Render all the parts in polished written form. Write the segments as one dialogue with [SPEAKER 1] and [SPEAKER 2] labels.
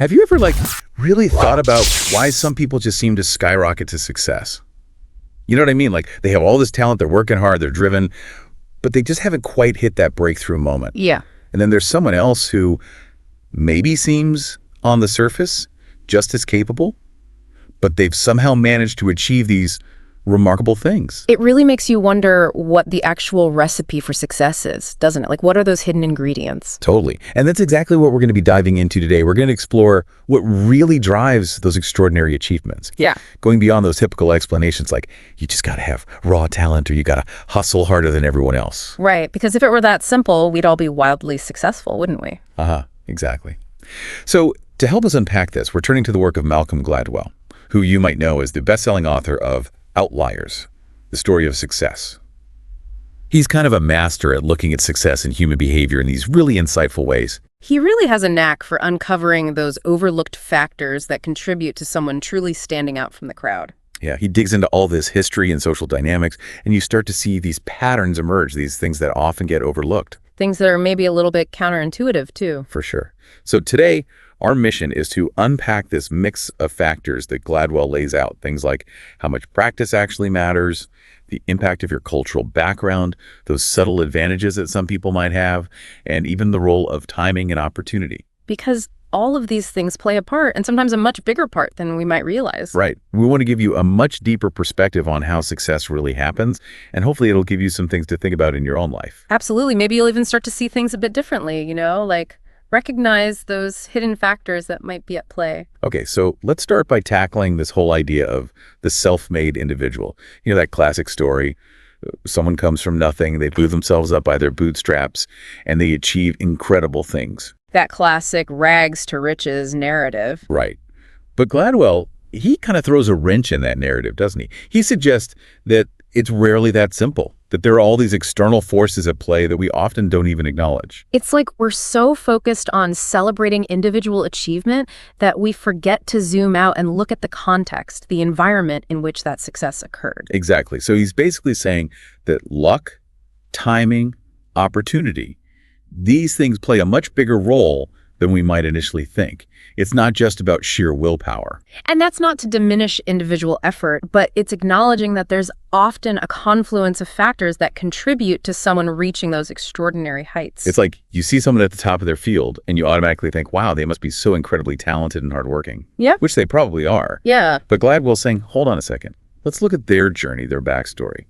[SPEAKER 1] Have you ever, really thought about why some people just seem to skyrocket to success? You know what I mean? Like, they have all this talent, they're working hard, they're driven, but they just haven't quite hit that breakthrough moment.
[SPEAKER 2] Yeah.
[SPEAKER 1] And then there's someone else who maybe seems, on the surface, just as capable, but they've somehow managed to achieve these remarkable things.
[SPEAKER 2] It really makes you wonder what the actual recipe for success is, doesn't it? Like, what are those hidden ingredients?
[SPEAKER 1] Totally. And that's exactly what we're going to be diving into today. We're going to explore what really drives those extraordinary achievements.
[SPEAKER 2] Yeah.
[SPEAKER 1] Going beyond those typical explanations like, you just got to have raw talent or you got to hustle harder than everyone else.
[SPEAKER 2] Right, because if it were that simple, we'd all be wildly successful, wouldn't we?
[SPEAKER 1] Exactly. So to help us unpack this, we're turning to the work of Malcolm Gladwell, who you might know as the best-selling author of Outliers, the story of success. He's kind of a master at looking at success and human behavior in these really insightful ways.
[SPEAKER 2] He really has a knack for uncovering those overlooked factors that contribute to someone truly standing out from the crowd.
[SPEAKER 1] Yeah, he digs into all this history and social dynamics, and you start to see these patterns emerge, these things that often get overlooked.
[SPEAKER 2] Things that are maybe a little bit counterintuitive, too.
[SPEAKER 1] For sure. So today, our mission is to unpack this mix of factors that Gladwell lays out. Things like how much practice actually matters, the impact of your cultural background, those subtle advantages that some people might have, and even the role of timing and opportunity.
[SPEAKER 2] Because all of these things play a part, and sometimes a much bigger part than we might realize.
[SPEAKER 1] Right. We want to give you a much deeper perspective on how success really happens, and hopefully it'll give you some things to think about in your own life.
[SPEAKER 2] Absolutely. Maybe you'll even start to see things a bit differently, like recognize those hidden factors that might be at play.
[SPEAKER 1] Okay, so let's start by tackling this whole idea of the self-made individual. You know, that classic story. Someone comes from nothing, they blew themselves up by their bootstraps, and they achieve incredible things.
[SPEAKER 2] That classic rags to riches narrative.
[SPEAKER 1] Right. But Gladwell, he kind of throws a wrench in that narrative, doesn't he? He suggests that it's rarely that simple, that there are all these external forces at play that we often don't even acknowledge.
[SPEAKER 2] It's like we're so focused on celebrating individual achievement that we forget to zoom out and look at the context, the environment in which that success occurred.
[SPEAKER 1] Exactly. So he's basically saying that luck, timing, opportunity, these things play a much bigger role than we might initially think. It's not just about sheer willpower.
[SPEAKER 2] And that's not to diminish individual effort, but it's acknowledging that there's often a confluence of factors that contribute to someone reaching those extraordinary heights.
[SPEAKER 1] It's like you see someone at the top of their field and you automatically think, wow, they must be so incredibly talented and hardworking.
[SPEAKER 2] Yeah.
[SPEAKER 1] Which they probably are.
[SPEAKER 2] Yeah.
[SPEAKER 1] But Gladwell's saying, hold on a second. Let's look at their journey, their backstory.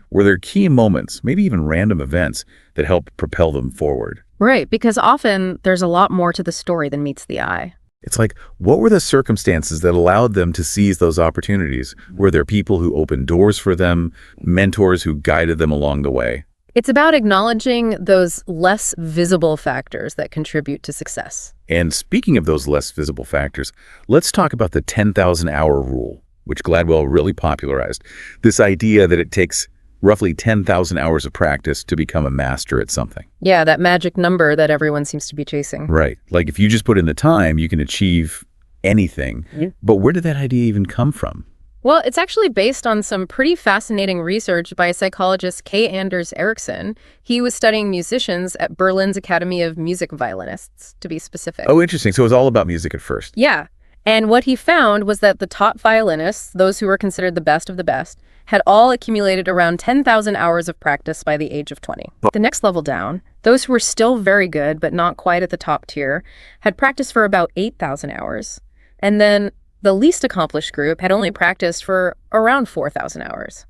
[SPEAKER 1] Were there key moments, maybe even random events, that help propel them forward?
[SPEAKER 2] Right, because often there's a lot more to the story than meets the eye.
[SPEAKER 1] It's like, what were the circumstances that allowed them to seize those opportunities? Were there people who opened doors for them, mentors who guided them along the way?
[SPEAKER 2] It's about acknowledging those less visible factors that contribute to success.
[SPEAKER 1] And speaking of those less visible factors, let's talk about the 10,000-hour rule, which Gladwell really popularized. This idea that it takes roughly 10,000 hours of practice to become a master at something.
[SPEAKER 2] Yeah, that magic number that everyone seems to be chasing.
[SPEAKER 1] Right. Like if you just put in the time, you can achieve anything. But where did that idea even come from?
[SPEAKER 2] Well, it's actually based on some pretty fascinating research by psychologist K. Anders Ericsson. He was studying musicians at Berlin's Academy of Music Violinists, to be specific.
[SPEAKER 1] Oh, interesting. So it was all about music at first.
[SPEAKER 2] Yeah. And what he found was that the top violinists, those who were considered the best of the best, had all accumulated around 10,000 hours of practice by the age of 20. The next level down, those who were still very good but not quite at the top tier, had practiced for about 8,000 hours. And then the least accomplished group had only practiced for around 4,000 hours.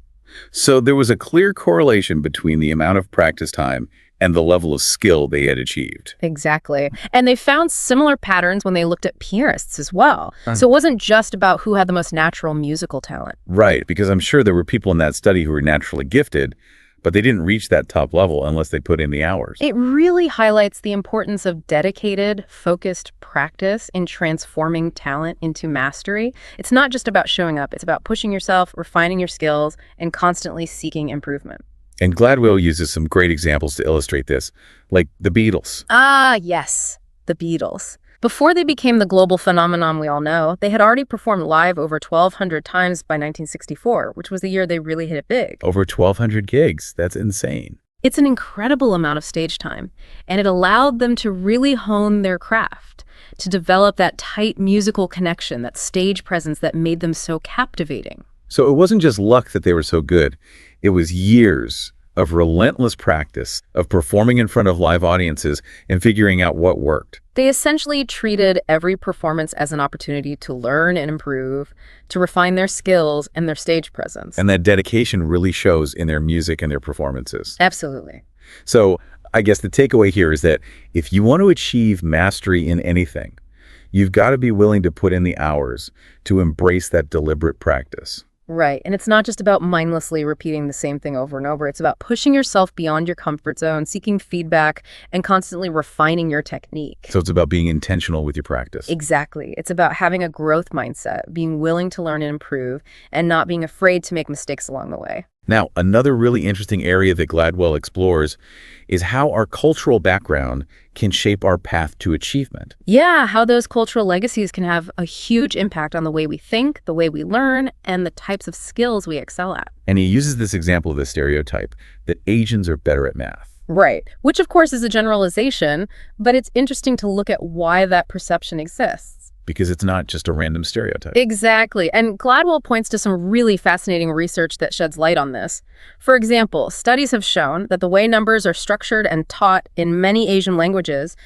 [SPEAKER 1] So there was a clear correlation between the amount of practice time and the level of skill they had achieved.
[SPEAKER 2] Exactly. And they found similar patterns when they looked at pianists as well. So it wasn't just about who had the most natural musical talent.
[SPEAKER 1] Right, because I'm sure there were people in that study who were naturally gifted, but they didn't reach that top level unless they put in the hours.
[SPEAKER 2] It really highlights the importance of dedicated, focused practice in transforming talent into mastery. It's not just about showing up. It's about pushing yourself, refining your skills, and constantly seeking improvement.
[SPEAKER 1] And Gladwell uses some great examples to illustrate this, like the Beatles.
[SPEAKER 2] Ah, yes, the Beatles. Before they became the global phenomenon we all know, they had already performed live over 1,200 times by 1964, which was the year they really hit it big.
[SPEAKER 1] Over 1,200 gigs. That's insane.
[SPEAKER 2] It's an incredible amount of stage time, and it allowed them to really hone their craft, to develop that tight musical connection, that stage presence that made them so captivating.
[SPEAKER 1] So it wasn't just luck that they were so good. It was years of relentless practice, of performing in front of live audiences and figuring out what worked.
[SPEAKER 2] They essentially treated every performance as an opportunity to learn and improve, to refine their skills and their stage presence.
[SPEAKER 1] And that dedication really shows in their music and their performances.
[SPEAKER 2] Absolutely.
[SPEAKER 1] So I guess the takeaway here is that if you want to achieve mastery in anything, you've got to be willing to put in the hours to embrace that deliberate practice.
[SPEAKER 2] Right. And it's not just about mindlessly repeating the same thing over and over. It's about pushing yourself beyond your comfort zone, seeking feedback, and constantly refining your technique.
[SPEAKER 1] So it's about being intentional with your practice.
[SPEAKER 2] Exactly. It's about having a growth mindset, being willing to learn and improve, and not being afraid to make mistakes along the way.
[SPEAKER 1] Now, another really interesting area that Gladwell explores is how our cultural background can shape our path to achievement.
[SPEAKER 2] Yeah, how those cultural legacies can have a huge impact on the way we think, the way we learn, and the types of skills we excel at.
[SPEAKER 1] And he uses this example of the stereotype that Asians are better at math.
[SPEAKER 2] Right, which of course is a generalization, but it's interesting to look at why that perception exists.
[SPEAKER 1] Because it's not just a random stereotype.
[SPEAKER 2] Exactly. And Gladwell points to some really fascinating research that sheds light on this. For example, studies have shown that the way numbers are structured and taught in many Asian languages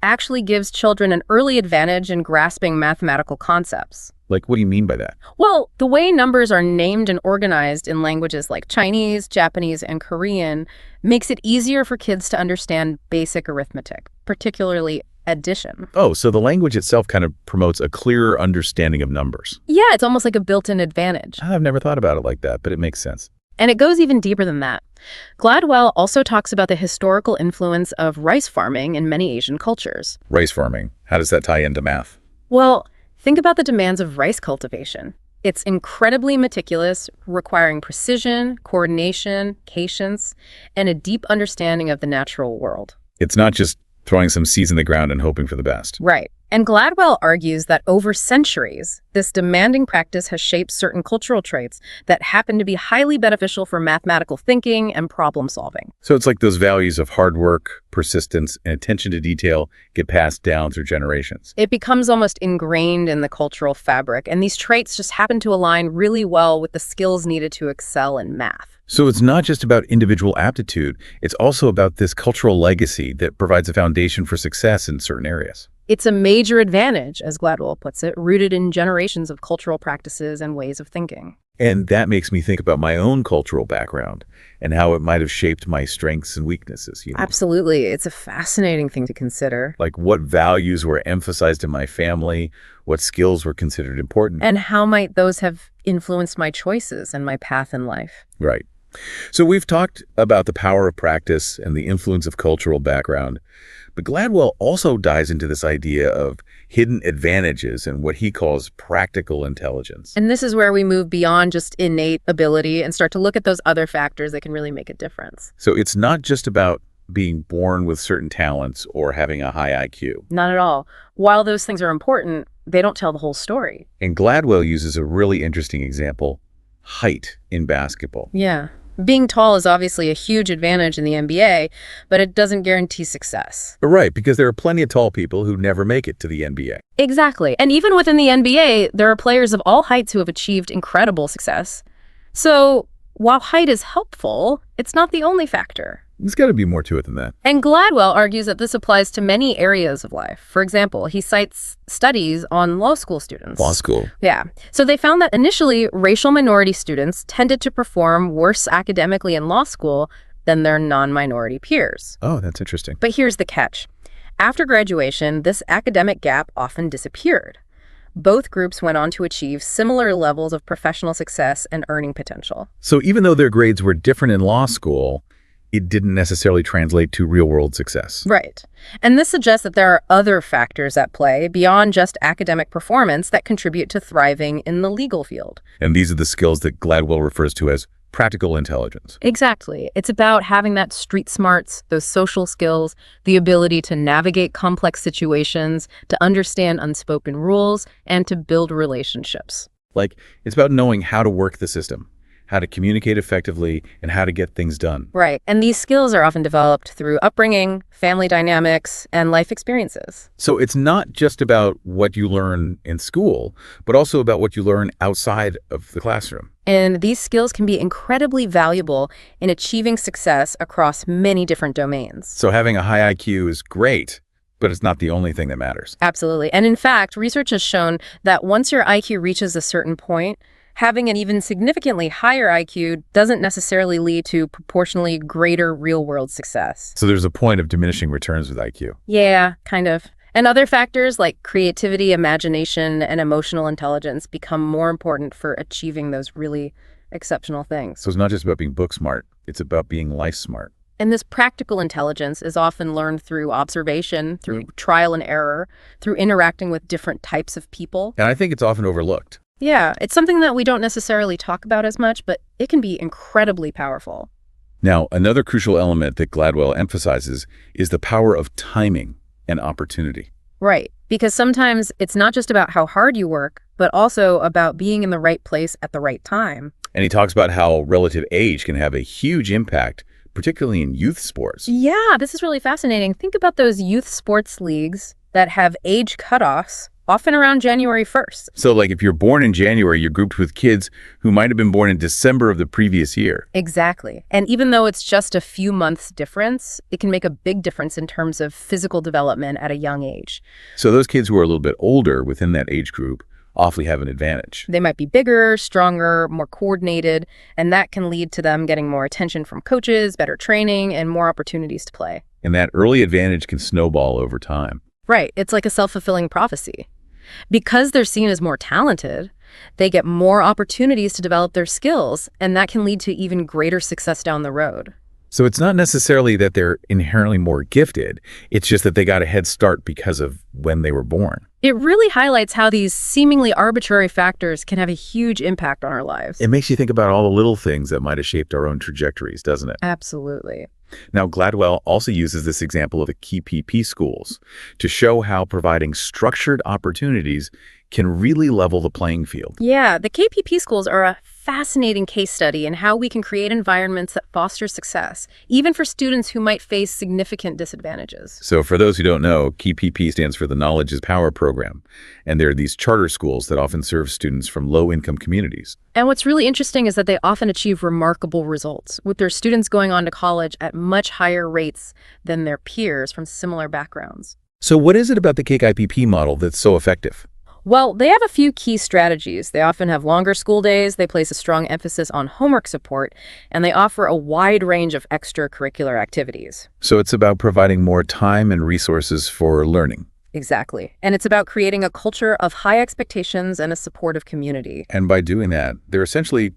[SPEAKER 2] actually gives children an early advantage in grasping mathematical concepts.
[SPEAKER 1] Like, what do you mean by that?
[SPEAKER 2] Well, the way numbers are named and organized in languages like Chinese, Japanese, and Korean makes it easier for kids to understand basic arithmetic, particularly addition.
[SPEAKER 1] Oh, so the language itself kind of promotes a clearer understanding of numbers.
[SPEAKER 2] Yeah, it's almost like a built-in advantage.
[SPEAKER 1] I've never thought about it like that, but it makes sense.
[SPEAKER 2] And it goes even deeper than that. Gladwell also talks about the historical influence of rice farming in many Asian cultures.
[SPEAKER 1] Rice farming, how does that tie into math?
[SPEAKER 2] Well, think about the demands of rice cultivation. It's incredibly meticulous, requiring precision, coordination, patience, and a deep understanding of the natural world.
[SPEAKER 1] It's not just throwing some seeds in the ground and hoping for the best.
[SPEAKER 2] Right. And Gladwell argues that over centuries, this demanding practice has shaped certain cultural traits that happen to be highly beneficial for mathematical thinking and problem solving.
[SPEAKER 1] So it's like those values of hard work, persistence, and attention to detail get passed down through generations.
[SPEAKER 2] It becomes almost ingrained in the cultural fabric, and these traits just happen to align really well with the skills needed to excel in math.
[SPEAKER 1] So it's not just about individual aptitude, it's also about this cultural legacy that provides a foundation for success in certain areas.
[SPEAKER 2] It's a major advantage, as Gladwell puts it, rooted in generations of cultural practices and ways of thinking.
[SPEAKER 1] And that makes me think about my own cultural background and how it might have shaped my strengths and weaknesses.
[SPEAKER 2] Absolutely. It's a fascinating thing to consider.
[SPEAKER 1] Like what values were emphasized in my family, what skills were considered important.
[SPEAKER 2] And how might those have influenced my choices and my path in life?
[SPEAKER 1] Right. So we've talked about the power of practice and the influence of cultural background, but Gladwell also dives into this idea of hidden advantages and what he calls practical intelligence.
[SPEAKER 2] And this is where we move beyond just innate ability and start to look at those other factors that can really make a difference.
[SPEAKER 1] So it's not just about being born with certain talents or having a high IQ.
[SPEAKER 2] Not at all. While those things are important, they don't tell the whole story.
[SPEAKER 1] And Gladwell uses a really interesting example, height in basketball.
[SPEAKER 2] Yeah. Being tall is obviously a huge advantage in the NBA, but it doesn't guarantee success.
[SPEAKER 1] Right, because there are plenty of tall people who never make it to the NBA.
[SPEAKER 2] Exactly. And even within the NBA, there are players of all heights who have achieved incredible success. So while height is helpful, it's not the only factor.
[SPEAKER 1] There's got to be more to it than that.
[SPEAKER 2] And Gladwell argues that this applies to many areas of life. For example, he cites studies on law school students.
[SPEAKER 1] Law school.
[SPEAKER 2] Yeah. So they found that initially, racial minority students tended to perform worse academically in law school than their non-minority peers.
[SPEAKER 1] Oh, that's interesting.
[SPEAKER 2] But here's the catch. After graduation, this academic gap often disappeared. Both groups went on to achieve similar levels of professional success and earning potential.
[SPEAKER 1] So even though their grades were different in law school, it didn't necessarily translate to real-world success.
[SPEAKER 2] Right. And this suggests that there are other factors at play beyond just academic performance that contribute to thriving in the legal field.
[SPEAKER 1] And these are the skills that Gladwell refers to as practical intelligence.
[SPEAKER 2] Exactly. It's about having that street smarts, those social skills, the ability to navigate complex situations, to understand unspoken rules, and to build relationships.
[SPEAKER 1] Like, it's about knowing how to work the system, how to communicate effectively, and how to get things done.
[SPEAKER 2] Right. And these skills are often developed through upbringing, family dynamics, and life experiences.
[SPEAKER 1] So it's not just about what you learn in school, but also about what you learn outside of the classroom.
[SPEAKER 2] And these skills can be incredibly valuable in achieving success across many different domains.
[SPEAKER 1] So having a high IQ is great, but it's not the only thing that matters.
[SPEAKER 2] Absolutely. And in fact, research has shown that once your IQ reaches a certain point, having an even significantly higher IQ doesn't necessarily lead to proportionally greater real-world success.
[SPEAKER 1] So there's a point of diminishing returns with IQ.
[SPEAKER 2] Yeah, kind of. And other factors like creativity, imagination, and emotional intelligence become more important for achieving those really exceptional things.
[SPEAKER 1] So it's not just about being book smart, it's about being life smart.
[SPEAKER 2] And this practical intelligence is often learned through observation, through trial and error, through interacting with different types of people.
[SPEAKER 1] And I think it's often overlooked.
[SPEAKER 2] Yeah, it's something that we don't necessarily talk about as much, but it can be incredibly powerful.
[SPEAKER 1] Now, another crucial element that Gladwell emphasizes is the power of timing and opportunity.
[SPEAKER 2] Right, because sometimes it's not just about how hard you work, but also about being in the right place at the right time.
[SPEAKER 1] And he talks about how relative age can have a huge impact, particularly in youth sports.
[SPEAKER 2] Yeah, this is really fascinating. Think about those youth sports leagues that have age cutoffs, often around January 1st.
[SPEAKER 1] So like if you're born in January, you're grouped with kids who might have been born in December of the previous year.
[SPEAKER 2] Exactly. And even though it's just a few months difference, it can make a big difference in terms of physical development at a young age.
[SPEAKER 1] So those kids who are a little bit older within that age group awfully have an advantage.
[SPEAKER 2] They might be bigger, stronger, more coordinated, and that can lead to them getting more attention from coaches, better training, and more opportunities to play.
[SPEAKER 1] And that early advantage can snowball over time.
[SPEAKER 2] Right. It's like a self-fulfilling prophecy. Because they're seen as more talented, they get more opportunities to develop their skills, and that can lead to even greater success down the road.
[SPEAKER 1] So it's not necessarily that they're inherently more gifted, it's just that they got a head start because of when they were born.
[SPEAKER 2] It really highlights how these seemingly arbitrary factors can have a huge impact on our lives.
[SPEAKER 1] It makes you think about all the little things that might have shaped our own trajectories, doesn't it?
[SPEAKER 2] Absolutely.
[SPEAKER 1] Now, Gladwell also uses this example of the KPP schools to show how providing structured opportunities can really level the playing field.
[SPEAKER 2] Yeah, the KPP schools are a fascinating case study in how we can create environments that foster success, even for students who might face significant disadvantages.
[SPEAKER 1] So for those who don't know, KPP stands for the Knowledge is Power program, and there are these charter schools that often serve students from low-income communities.
[SPEAKER 2] And what's really interesting is that they often achieve remarkable results, with their students going on to college at much higher rates than their peers from similar backgrounds.
[SPEAKER 1] So what is it about the KPP model that's so effective?
[SPEAKER 2] Well, they have a few key strategies. They often have longer school days, they place a strong emphasis on homework support, and they offer a wide range of extracurricular activities.
[SPEAKER 1] So it's about providing more time and resources for learning.
[SPEAKER 2] Exactly. And it's about creating a culture of high expectations and a supportive community.
[SPEAKER 1] And by doing that, they're essentially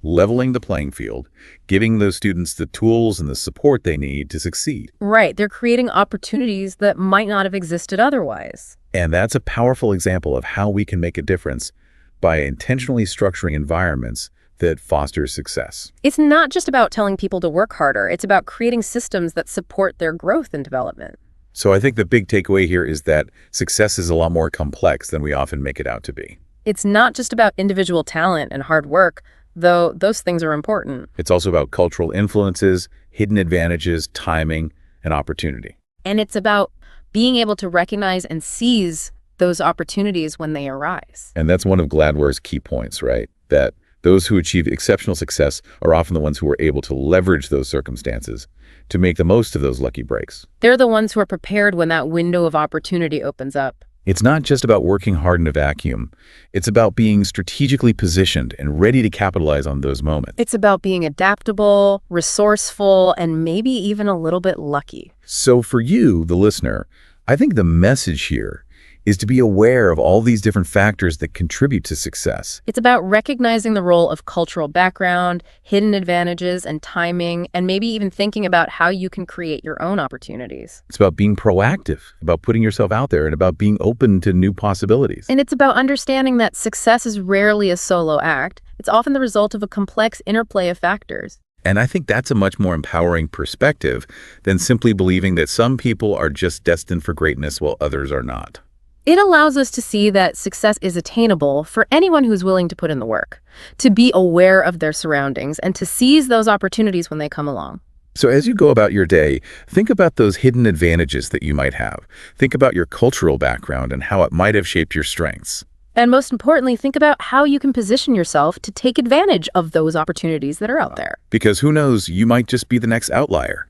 [SPEAKER 1] leveling the playing field, giving those students the tools and the support they need to succeed.
[SPEAKER 2] Right. They're creating opportunities that might not have existed otherwise.
[SPEAKER 1] And that's a powerful example of how we can make a difference by intentionally structuring environments that foster success.
[SPEAKER 2] It's not just about telling people to work harder. It's about creating systems that support their growth and development.
[SPEAKER 1] So I think the big takeaway here is that success is a lot more complex than we often make it out to be.
[SPEAKER 2] It's not just about individual talent and hard work, though those things are important.
[SPEAKER 1] It's also about cultural influences, hidden advantages, timing, and opportunity.
[SPEAKER 2] And it's about being able to recognize and seize those opportunities when they arise.
[SPEAKER 1] And that's one of Gladwell's key points, right? That those who achieve exceptional success are often the ones who are able to leverage those circumstances to make the most of those lucky breaks.
[SPEAKER 2] They're the ones who are prepared when that window of opportunity opens up.
[SPEAKER 1] It's not just about working hard in a vacuum. It's about being strategically positioned and ready to capitalize on those moments.
[SPEAKER 2] It's about being adaptable, resourceful, and maybe even a little bit lucky.
[SPEAKER 1] So for you, the listener, I think the message here is to be aware of all these different factors that contribute to success.
[SPEAKER 2] It's about recognizing the role of cultural background, hidden advantages, and timing, and maybe even thinking about how you can create your own opportunities.
[SPEAKER 1] It's about being proactive, about putting yourself out there, and about being open to new possibilities.
[SPEAKER 2] And it's about understanding that success is rarely a solo act. It's often the result of a complex interplay of factors.
[SPEAKER 1] And I think that's a much more empowering perspective than simply believing that some people are just destined for greatness while others are not.
[SPEAKER 2] It allows us to see that success is attainable for anyone who's willing to put in the work, to be aware of their surroundings, and to seize those opportunities when they come along.
[SPEAKER 1] So as you go about your day, think about those hidden advantages that you might have. Think about your cultural background and how it might have shaped your strengths.
[SPEAKER 2] And most importantly, think about how you can position yourself to take advantage of those opportunities that are out there.
[SPEAKER 1] Because who knows, you might just be the next outlier.